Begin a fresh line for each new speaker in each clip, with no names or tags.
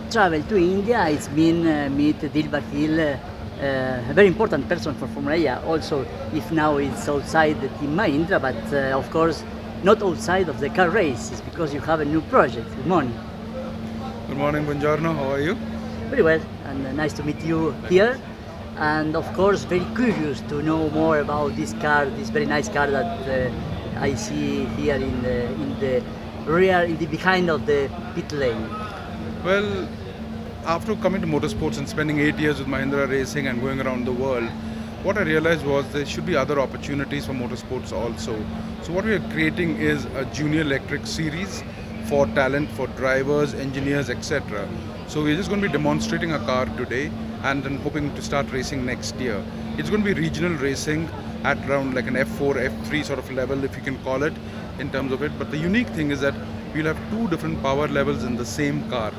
travel to India, it's been meet Dilbagh Gill, a very important person for Formula E. Also, if now it's outside the Team Mahindra, but of course not outside of the car races because you have a new project. Good morning.
Good morning, buongiorno. How are you?
Very well, and nice to meet you here. And of course, very curious to know more about this car, this very nice car that I see here in the rear, in the behind of the pit lane.
Well, after coming to motorsports and spending 8 years with Mahindra Racing and going around the world, what I realized was there should be other opportunities for motorsports also. So what we are creating is a junior electric series for talent, for drivers, engineers, etc. So we're just going to be demonstrating a car today and then hoping to start racing next year. It's going to be regional racing at around like an F4, F3 sort of level, if you can call it, in terms of it. But the unique thing is that we'll have two different power levels in the same car.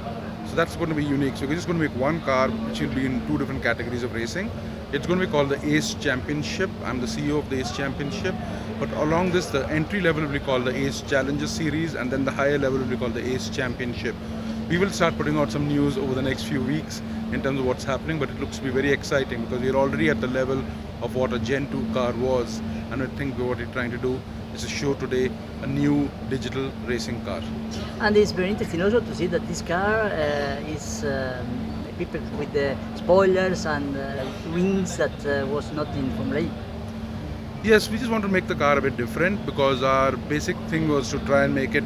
So that's going to be unique. So we're just going to make one car which will be in two different categories of racing. It's going to be called the ACE Championship. I'm the CEO of the ACE Championship. But along this, the entry level will be called the ACE Challenger Series, and then the higher level will be called the ACE Championship. We will start putting out some news over the next few weeks in terms of what's happening, but it looks to be very exciting because we're already at the level of what a Gen 2 car was, and I think what we're trying to do is to show today a new digital racing car.
And it's very interesting also to see that this car is equipped with the spoilers and wings that was not in Formula E.
Yes, we just want to make the car a bit different because our basic thing was to try and make it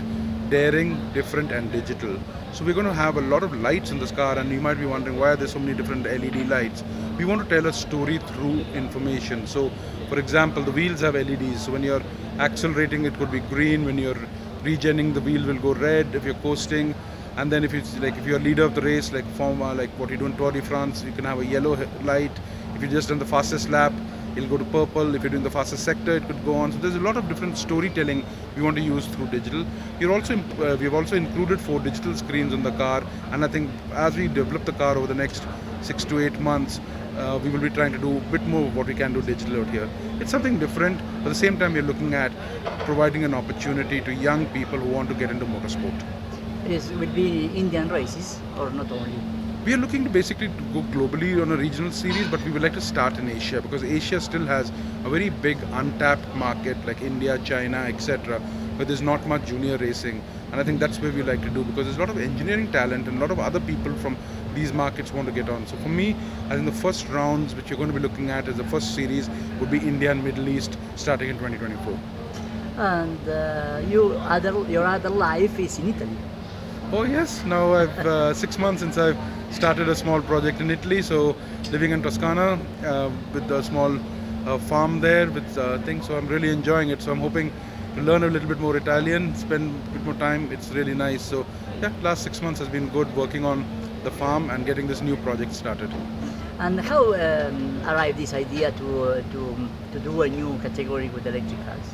daring, different and digital. So we're going to have a lot of lights in this car, and you might be wondering why are there so many different LED lights. We want to tell a story through information. So for example, the wheels have LEDs, so when you're accelerating it could be green, when you're regenning the wheel will go red, if you're coasting, and then if it's like if you're leader of the race like what you do in Tour de France, you can have a yellow light. If you're just on the fastest lap, it'll go to purple. If you're doing the fastest sector, it could go on. So there's a lot of different storytelling we want to use through digital. We have also included 4 digital screens in the car, and I think as we develop the car over the next 6 to 8 months, we will be trying to do a bit more of what we can do digital out here. It's something different, but at the same time we're looking at providing an opportunity to young people who want to get into motorsport.
Will be Indian races or not only?
We are looking to basically to go globally on a regional series, but we would like to start in Asia because Asia still has a very big untapped market like India, China, etc. But there's not much junior racing, and I think that's where we like to do because there's a lot of engineering talent and a lot of other people from these markets want to get on. So for me, I think the first rounds which you're going to be looking at as the first series would be India and Middle East starting in 2024.
And your other life is in Italy.
Oh yes, now I've 6 months since I've started a small project in Italy, so living in Toscana with a small farm there with things, so I'm really enjoying it. So I'm hoping to learn a little bit more Italian, spend a bit more time. It's really nice. So yeah, last 6 months has been good working on the farm and getting this new project started.
And how arrived this idea to do a new category with electric cars?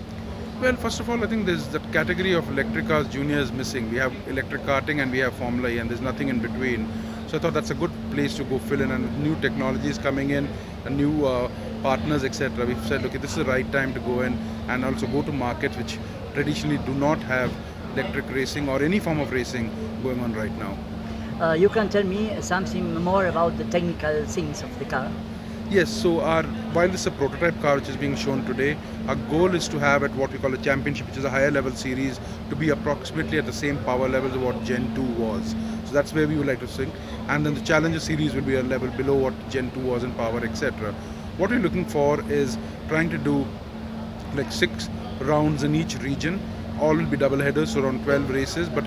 Well, first of all, I think there's the category of electric cars junior is missing. We have electric karting and we have Formula E, and there's nothing in between. So I thought that's a good place to go fill in, and new technologies coming in, and new partners, etc. We've said, okay, this is the right time to go in and also go to markets which traditionally do not have electric racing or any form of racing going on right now.
You can tell me something more about the technical things of the car?
Yes, so while this is a prototype car which is being shown today, our goal is to have at what we call a championship, which is a higher level series, to be approximately at the same power level as what Gen 2 was. So that's where we would like to sink. And then the Challenger series will be a level below what Gen 2 was in power, etc. What we're looking for is trying to do like 6 rounds in each region. All will be double headers, so around 12 races, but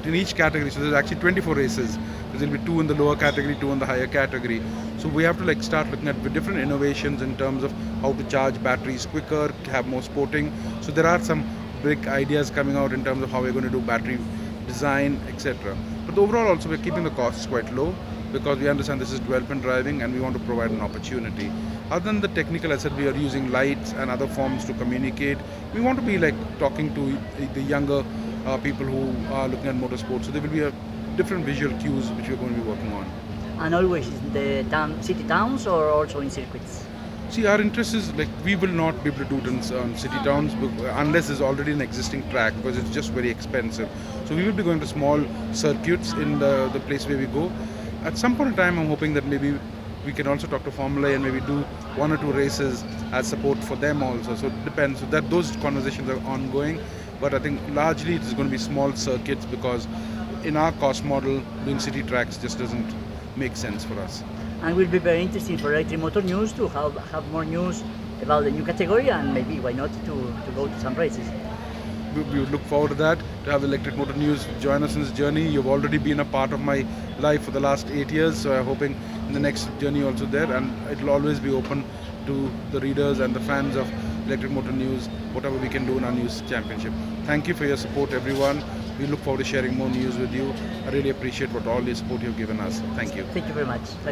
in each category, so there's actually 24 races. There will be 2 in the lower category, 2 in the higher category. So we have to start looking at different innovations in terms of how to charge batteries quicker, have more sporting. So there are some big ideas coming out in terms of how we're going to do battery design, etc. But overall also we're keeping the costs quite low because we understand this is development driving and we want to provide an opportunity. Other than the technical, I said we are using lights and other forms to communicate. We want to be talking to the younger people who are looking at motorsports. So there will be a different visual cues which we're going to be working on.
And always in the city towns or also in circuits?
See, our interest is like we will not be able to do it in city towns unless there's already an existing track because it's just very expensive. So we will be going to small circuits in the place where we go. At some point in time, I'm hoping that maybe we can also talk to Formula E and maybe do one or two races as support for them also. So it depends. So that those conversations are ongoing. But I think largely it is going to be small circuits because in our cost model, doing city tracks just doesn't make sense for us.
And will be very interesting for electric motor news to have more news about the new category and maybe why not to go to some races.
We would look forward to that, to have electric motor news join us in this journey. You've already been a part of my life for the last 8 years, so I'm hoping in the next journey also there, and it will always be open to the readers and the fans of electric motor news, whatever we can do in our news championship. Thank you for your support, everyone. We look forward to sharing more news with you. I really appreciate all the support you've given us. Thank you.
Thank you very much.